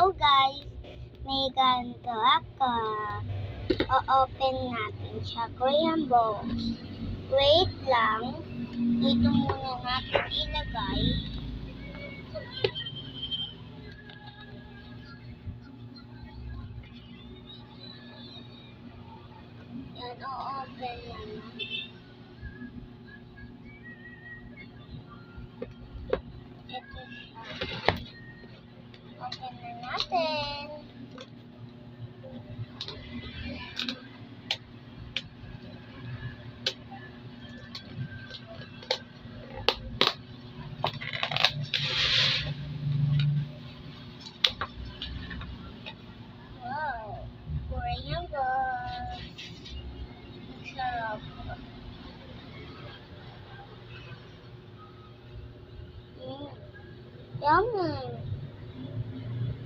Hello guys! May ganito ako. O-open natin siya. Korean box. Wait lang. Dito muna natin ilagay. Yan, o-open na na. Ito siya. Open na natin. Wow! Korean box. Sarap. Yummy!